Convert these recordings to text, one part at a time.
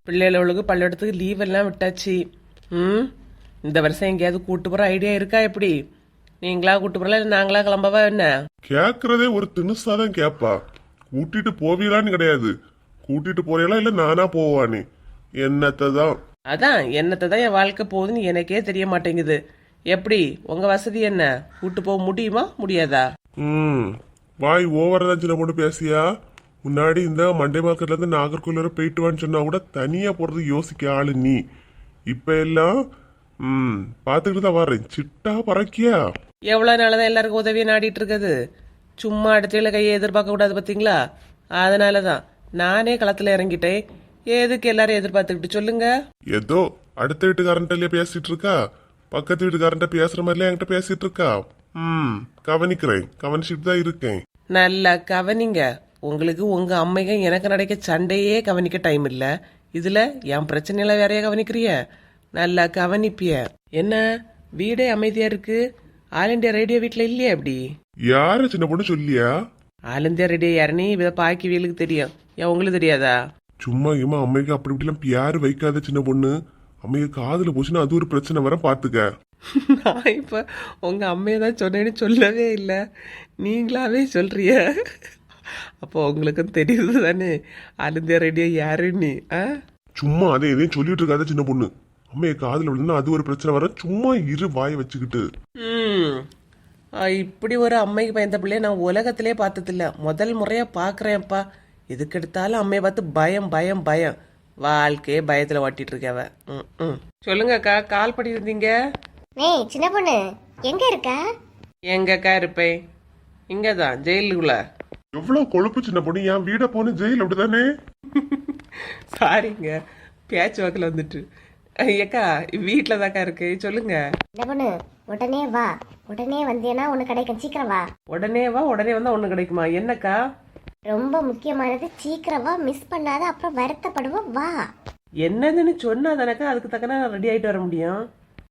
பிள்ளைகளுக்கு பள்ளிக்கூடத்துக்கு லீவ் எல்லாம் விட்டாச்சு. இந்த வருஷம் எங்கேயாவது கூட்டு போற ஐடியா இருக்கா? எப்படி நீங்களா கூட்டு போறல இல்ல நாங்களா கிளம்பவா என்ன? கேக்குறதே ஒரு திணுசாதான் கேப்பா. கூட்டிட்டு போவீங்களான்னு கிடையாது, கூட்டிட்டு போறீங்களா இல்ல நானா போவானே என்னத்தான். அதான் என்னத்தை தான் என் வாழ்க்கை போகுதுன்னு எனக்கே தெரிய மாட்டேங்குது. எப்படி உங்க வசதி என்ன? கூட்டு போக முடியுமா முடியாதா? வாய் ஓவரா தான் சின்ன பொண்ணு பேசியா. முன்னாடி இந்த மண்டே மார்க்கெட்ல இருந்து நாகர்கோவில் வரை போயிட்டு வான்னு சொன்னா கூட தனியா போறது யோசிக்க ஆளு நீ. இப்ப எல்லாம் பாத்துக்கிட்டு தான் வர்றேன். சிட்டா பறக்கியா? எவ்வளவு நாளதான் எல்லாருக்கும் உதவியை நாடிட்டு இருக்குது. சும்மா அடுத்த கையை எதிர்பார்க்க கூடாது பாத்தீங்களா? அதனாலதான் நானே களத்துல இறங்கிட்டேன். எதுக்கு எல்லாரும் எதிர்பார்த்துக்கிட்டு சொல்லுங்க. ஏதோ அடுத்த வீட்டுக்காரன்ட்ட பேசிட்டு இருக்கா, பக்கத்து வீட்டுக்காரன்ட்ட பேசுற மாதிரிலாம் என்கிட்ட பேசிட்டு இருக்கா. கவனிக்கிறேன், கவனிச்சுட்டு தான் இருக்கேன். நல்லா கவனிங்க. உங்களுக்கு உங்க அம்மைங்க எனக்கு நடக்க சண்டையே கவனிக்க டைம் இல்ல. இதுல என் பிரச்சனையில வேறையா கவனிக்கிறிய? நல்லா கவனிப்பிய. என்ன வீடே அமைதியா இருக்கு? ஆல் இண்டியா ரேடியோ வீட்டுல இல்லையா? எப்படி யாரு சின்ன பொண்ணு சொல்லியா? ஆல் இந்தியா ரேடியோ யாருன்னு இவ பாக்கி வீலுக்கு தெரியும். ஏன் உங்களுக்கு தெரியாதா? சும்மா இம்மா அம்மைக்கு அப்படி இப்படிலாம் பியாரு வைக்காத சின்ன பொண்ணு. அம்மைக்கு காதுல போச்சுன்னா அது ஒரு பிரச்சனை வர பாத்துக்க. நான் இப்ப உங்க அம்மையதான் சொன்னேன்னு சொல்லவே இல்லை, நீங்களாவே சொல்றிய. அப்போ உங்களுக்கும் தெரியுது தானே ஆல் இந்தியா ரேடியோ யாருன்னு? சும்மா அதே எதையும் சொல்லிட்டு இருக்காத சின்ன பொண்ணு. அம்மைய காதுல விழுந்தா அது ஒரு பிரச்சனை வர. சும்மா இரு வாய வச்சுக்கிட்டு. இப்படி ஒரு அம்மைக்கு பயந்த பிள்ளைய நான் உலகத்திலே பார்த்ததில்ல. முதல் முறையா பாக்குறேன்ப்பா. எதுக்கு எடுத்தாலும் அம்மையை பார்த்து பயம் பயம் பயம். வாழ்க்கையே பயத்துல ஓட்டிட்டு இருக்கவ. சொல்லுங்க அக்கா, கால் பண்ணி இருந்தீங்க. சின்ன பொண்ணு எங்க இருக்கா? எங்கக்கா இருப்பேன்? இங்கதான் ஜெயிலுக்குள்ள. எவ்வளவு கொழுப்பு சின்ன பொண்ணு. என் வீட போன ஜெயில் அப்படிதானே? சாரிங்க, பேச்சு வாக்குல வந்துட்டு. ஏக்கா வீட்டுல தாக்கா இருக்கு. சொல்லுங்க. சின்ன பொண்ணு உடனே வா. உடனே வந்தேன்னா ஒண்ணு கிடைக்கும். சீக்கிரம் வா. உடனே வா. உடனே வந்தா ஒண்ணு கிடைக்குமா? என்னக்கா? ரொம்ப முக்கியமானது. சீக்கிரம் வா, மிஸ் பண்ணாத, அப்புறம் வருத்தப்படுவோம். வா. என்னதுன்னு சொன்னா தானக்கா அதுக்கு தக்கன ரெடி ஆயிட்டு வர முடியும்.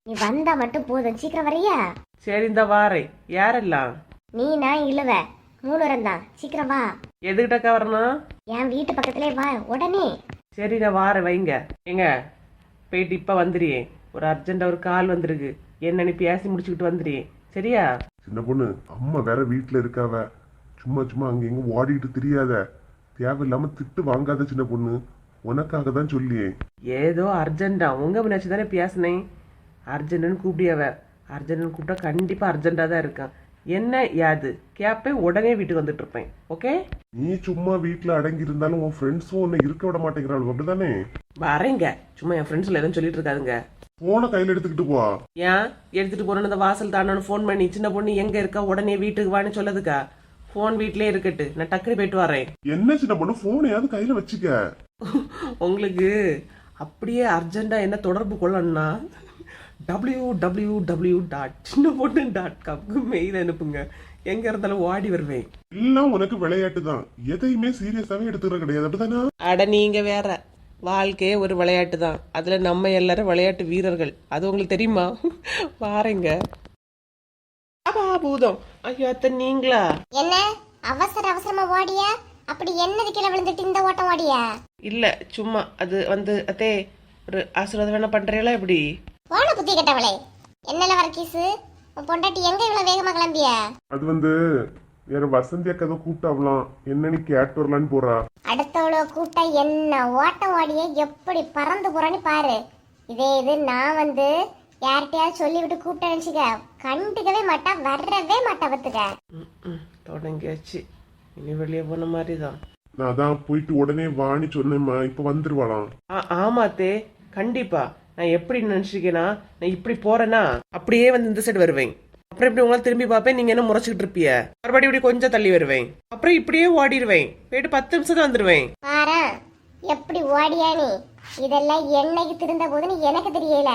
நீ வந்தா மட்டும் போதும். சீக்கிரம் வரையா? சரி இந்த வாரேன். யாரெல்லாம்? நீ நான் இழுவ 3 பேரும் தான். சீக்கிரம் வா. எதுக்கிட்டக்கா வரணும்? என் வீட்டு பக்கத்திலே வா உடனே. சரி நான் வாரேன், வைங்க. எங்க போயிட்டு இப்ப வந்துடுறேன். ஒரு அர்ஜென்டா ஒரு கால் வந்திருக்கு. என்ன நீ பேசி முடிச்சுக்கிட்டு வந்துடுறேன். சரியா? சின்ன பொண்ணு அம்மா வேற வீட்டுல இருக்காவ. சும்மா சும்மா அங்க எங்க ஓடிட்டு தெரியாத. தேவையில்லாம திட்டு வாங்காத சின்ன பொண்ணு. உனக்காக தான் சொல்லியே. ஏதோ அர்ஜென்டா உங்க முன்னாச்சு தானே பேசினேன். அர்ஜென்ட்னு கூப்பிடியவ. அர்ஜென்ட்னு கூப்பிட்டா கண்டிப்பா அர்ஜென்டா தான் இருக்கான். என்ன யாது கேப்பேன், உடனே வீட்டுக்கு வந்துட்டு இருப்பேன். ஓகே? நீ சும்மா வீட்டுல அடங்கி இருந்தாலும் உன் ஃப்ரெண்ட்ஸும் உன்னை இருக்க விட மாட்டேங்கிறாள் அப்படிதானே? வரேங்க. சும்மா என் ஃப்ரெண்ட்ஸ்ல எதுவும் சொல்லிட்டு இருக்காதுங்க. போன கையில எடுத்துக்கிட்டு போ. ஏன் எடுத்துட்டு போறேன்னு அந்த வாசல் தானு ஃபோன் பண்ணி சின்ன பொண்ணு எங்க இருக்கா உடனே வீட்டுக்கு வான்னு சொல்லதுக்கா? போன் வீட்லயே இருக்கட்டு, நான் டக்குனு போயிட்டு வரேன். என்ன சின்ன பொண்ணு போனையாவது கையில வச்சுக்க. உங்களுக்கு அப்படியே அர்ஜென்டா என்ன தொடர்பு கொள்ளணும்னா www.சின்னபொண்ணு.com மெயில் அனுப்புங்க. எங்க இருந்தாலும் ஓடி வருவேன். எல்லாம் உனக்கு விளையாட்டு தான், எதையுமே சீரியஸாவே எடுத்துக்கிற கிடையாது அப்படிதானே? அட நீங்க வேற. வாழ்க்கையே ஒரு விளையாட்டு தான். அதுல நம்ம எல்லாரும் விளையாட்டு வீரர்கள். அது உங்களுக்கு தெரியுமா? வாரேங்க. பூதம். ஐயோ அத்தை நீங்களா? என்ன அவசர அவசரமா ஓடியா? அப்படி என்னது கீழே விழுந்துட்டு இந்த ஓட்டம் ஓடியா? இல்ல சும்மா அது அத்தே ஒரு ஆசீர்வாதம் வேணா பண்றீங்களா? எப்படி போன புத்தி கட்டவளே, என்னல வர கீசு? உன் பொண்டாட்டி எங்க இவ்வளவு வேகமா கிளம்பியா? அது வேற வசந்தி அக்கா கூப்பிட்டாவலாம். என்ன நீ கேட்டு வரலான்னு போறா. அடுத்தவளோ கூப்பிட்டா என்ன ஓட்டம் ஓடிய எப்படி பறந்து போறான்னு பாரு. இதே இது நான் யார்கிட்டயாவது சொல்லிவிட்டு கூப்பிட்ட நினைச்சுக்க, கண்டுக்கவே மாட்டா, வரவே மாட்டா. பத்துக்க தொடங்கியாச்சு. இனி வெளியே போன மாதிரிதான். நான் அதான் போயிட்டு உடனே வாணி சொன்னேம்மா. இப்ப வந்துருவாளாம். ஆமாத்தே கண்டிப்பா. நான் எப்படி நினைச்சிருக்கேன்னா, நான் இப்படி போறேன்னா அப்படியே இந்த சைடு வருவேன். அப்புறம் இப்படி உங்களால திரும்பி பார்ப்பேன். நீங்க என்ன முறைச்சிக்கிட்டு இருப்பிய. மறுபடியும் இப்படி கொஞ்சம் தள்ளி வருவேன். அப்புறம் இப்படியே ஓடிடுவேன். போயிட்டு 10 நிமிஷம் தான் வந்துருவேன். பாரா எப்படி ஓடியா நீ. இதெல்லாம் என்னைக்கு திருந்த போதுன்னு எனக்கு தெரியல.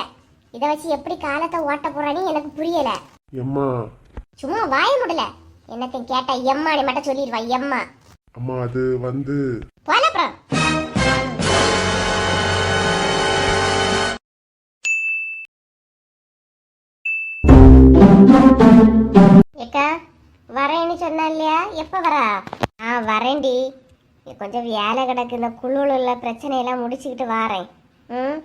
இத வச்சு எப்படி காலத்தை ஓட்ட போறானே எனக்கு புரியல. எம்மா சும்மா வாய முடியல. என்னத்தையும் கேட்டா எம்மாடி மட்டும் சொல்லிடுவா. எம்மா அம்மா அது போலப்புறம் ஏக்கா வரேன்னு சொன்னா இல்லையா? எப்ப வரா? வரேன்டி. கொஞ்சம் வேலை கிடக்கு, இந்த குழுவில் உள்ள பிரச்சனையெல்லாம் முடிச்சுக்கிட்டு வாரேன். ம்,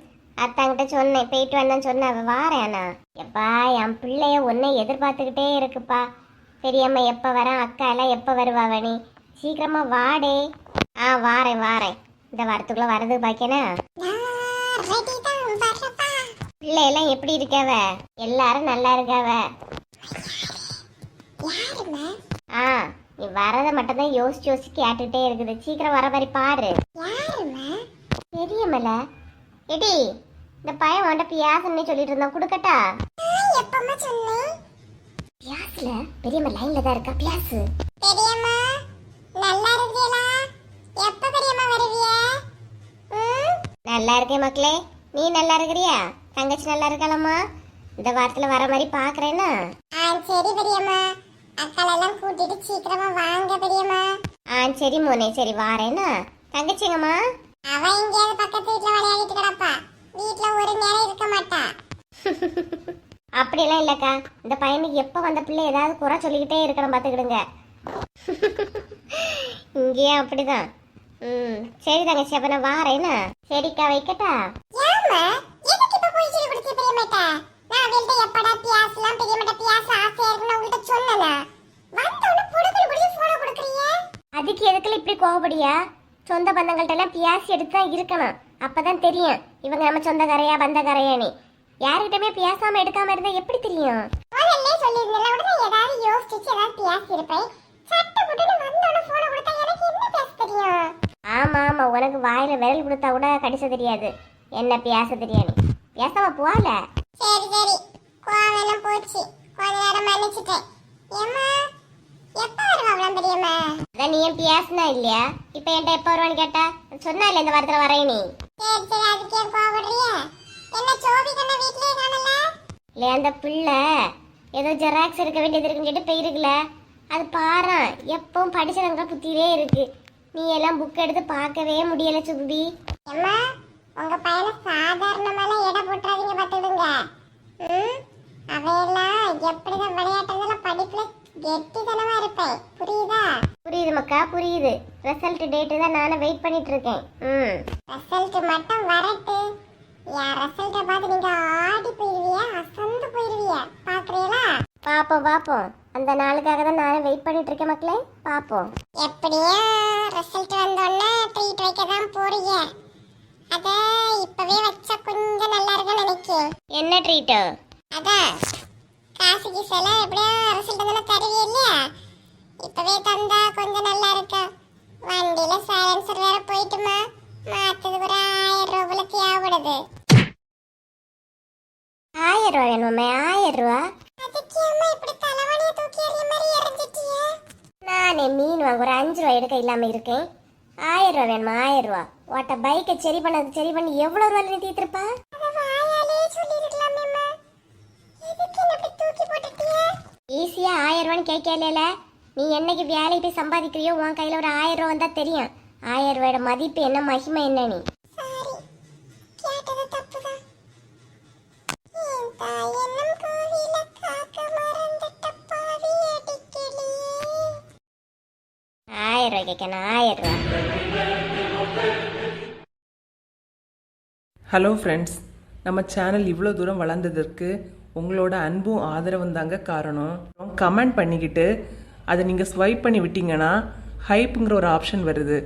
அத்தாங்கிட்ட சொன்னேன் போயிட்டு வேணான்னு சொன்ன, அவ வாரேன். அண்ணா எப்பா என் பிள்ளைய ஒன்னே எதிர்பார்த்துக்கிட்டே இருக்குப்பா. பெரியம்மா எப்போ வரேன், அக்கா எல்லாம் எப்போ வருவாவணி, சீக்கிரமா வாடே. வாரேன் வாரேன், இந்த வாரத்துக்குள்ள வரது பாக்கேனா. பிள்ளையெல்லாம் எப்படி இருக்காவ? எல்லாரும் நல்லா இருக்காவ. நீ வரத மட்டும் தான் யோசிச்சு யோசிச்சு கேட்டுட்டே இருக்குது. சீக்கிரம் வர மாதிரி பாரு. பெரியமல எடி, இந்த பையன் உன்ட பியாசன்னு சொல்லிட்டு இருந்தான், குடுக்கட்டா? பியாசுல பெரியம்மா லைன்ல தான் இருக்கா. பியாசு பெரியம்மா நல்லா இருக்கீங்களா? எப்ப பெரியம்மா வருவீங்க? நல்லா இருக்கேன் மக்களே, நீ நல்லா இருக்கிறியா? தங்கச்சி நல்லா இருக்காளம்மா? இந்த வாரத்துல வர மாதிரி பாக்குறேன்னா. சரி பெரியம்மா, அக்காலெல்லாம் கூட்டிட்டு சீக்கிரமா வாங்க பெரியம்மா. சரி மோனே, சரி வாரேன்னா. தங்கச்சிங்கம்மா அவ எங்கேயாவது பக்கத்து வீட்டுல விளையாடிட்டு கிடப்பா, வீட்டுல ஒரு நேரம் இருக்க மாட்டா. அப்படியெல்லாம் இல்லக்கா, இந்த பையனுக்கு எப்ப வந்த பிள்ளை ஏதாவது குறை சொல்லிக்கிட்டே இருக்கணும், பாத்துக்கிடுங்க. இங்கேயும் அப்படிதான். சரி தங்கச்சி, அப்ப நான் வாரேன்னா. சரிக்கா, வைக்கட்டா? அதுக்கு எதுக்குல இப்படி கோவப்படியா? சொந்த பந்தங்கள்ட்ட எல்லாம் பியாசி எடுத்து தான் இருக்கணும், அப்பதான் தெரியும் இவங்க நம்ம சொந்தக்காரையா பந்தக்காரையானி. யாருக்கிட்டமே பியாசாம எடுக்காம இருந்தா எப்படி தெரியும்? ஆமா ஆமா, உனக்கு வாயில விரல் கொடுத்தா கூட கடிச தெரியாது, என்ன பியாச தெரியாது. பியாசாம போகல. சரி சரி, கோவெல்லாம் போச்சு, கொஞ்ச நேரம் மன்னிச்சிட்டேன். ஏம்மா எப்ப வருவாங்களாம் பெரியம்மா? அதான் நீ ஏன் பியாசனா இல்லையா? இப்ப என்கிட்ட எப்ப வருவான்னு கேட்டா சொன்னா இல்ல இந்த வாரத்துல வரேன் நீ. சரி சரி, அதுக்கு ஏன் கோவப்படுறிய? என்ன சோவி கண்ண வீட்லயே காணல? இல்ல அந்த பிள்ளை ஏதோ ஜெராக்ஸ் இருக்க வேண்டியது இருக்குன்னு கேட்டு போயிருக்குல, அது பாரு எப்பவும் படிச்சவங்க புத்தியே இருக்கு. நீ எல்லாம் புக் எடுத்து பார்க்கவே முடியல சுகுடி. அம்மா உங்க பையனை சாதாரணமான எடை போட்டுறாதீங்க பாத்துடுங்க. அவையெல்லாம் எப்படிதான் விளையாட்டுல படிப்புல கெட்டித்தனமா இருப்பேன், புரியுதா? புரியுது மக்கா, புரியுது. ரிசல்ட் டேட்டு தான் நானும் வெயிட் பண்ணிட்டு இருக்கேன். ரிசல்ட் மட்டும் வரட்டு, என் ரிசல்ட்டை பார்த்து நீங்க ஆடி போயிருவியா, அசந்து போயிருவியா, பாக்குறீங்களா? பாப்போம் பாப்போம், அந்த நாளுக்காக தான் நானும் வெயிட் பண்ணிட்டு இருக்கேன் மக்களே, பாப்போம். எப்படியா ரிசல்ட் வந்தோடனே ட்ரீட் வைக்க தான் போறீங்க, அத இப்பவே வச்சா கொஞ்சம் நல்லா இருக்கும்னு நினைக்கிறேன். என்ன ட்ரீட்? அதான் காசுக்கு சில எப்படியா ரிசல்ட் தானே தருவீ இல்லையா, இப்பவே தந்தா கொஞ்சம் நல்லா இருக்கும். வண்டியில சைலன்சர் வேற போயிட்டுமா, மாத்ததுக்கு ஒரு 1000 ரூபாய் தேவைப்படுது. 1000 ரூபாய் வேணுமே? 1000 ரூபாய்? அதுக்கு அம்மா இப்படி தலைவலிய தூக்கி எறிய மாதிரி எறிஞ்சிட்டியே. நானே மீன் வாங்க ஒரு 5 ரூபாய் எடுக்க இல்லாம இருக்கேன். 1000 ரூபாய் வேணுமா? 1000 ரூபாய் ஓட்ட பைக்கை சரி பண்ணி எவ்வளவு ரூபாய் நீ தீர்த்திருப்பா? ஈஸியா 1000 ரூபான்னு கேட்கல. நீ என்னைக்கு வேலைக்கு போய் சம்பாதிக்கிறியோ உன் கையில ஒரு 1000 ரூபா வந்தா தெரியும் 1000 ரூபாயோட மதிப்பு என்ன, மகிமை என்ன. நீ ஹலோ ஃப்ரெண்ட்ஸ், நம்ம சேனல் இவ்வளோ தூரம் வளர்ந்ததற்கு உங்களோட அன்பும் ஆதரவும் தாங்க காரணம். கமெண்ட் பண்ணிக்கிட்டு அதை நீங்கள் ஸ்வைப் பண்ணி விட்டீங்கன்னா ஹைப்புங்கிற ஒரு ஆப்ஷன் வருது,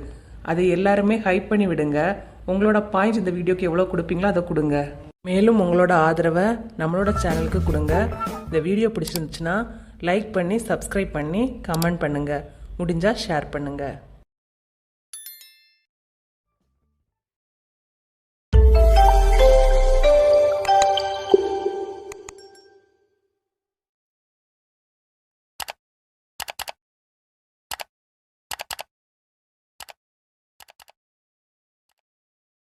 அதை எல்லாருமே ஹைப் பண்ணி விடுங்க. உங்களோட பாயிண்ட்ஸ் இந்த வீடியோக்கு எவ்வளோ கொடுப்பீங்களோ அதை கொடுங்க. மேலும் உங்களோட ஆதரவை நம்மளோட சேனலுக்கு கொடுங்க. இந்த வீடியோ பிடிச்சிருந்துச்சுன்னா லைக் பண்ணி சப்ஸ்கிரைப் பண்ணி கமெண்ட் பண்ணுங்கள், முடிஞ்சால் ஷேர் பண்ணுங்கள்.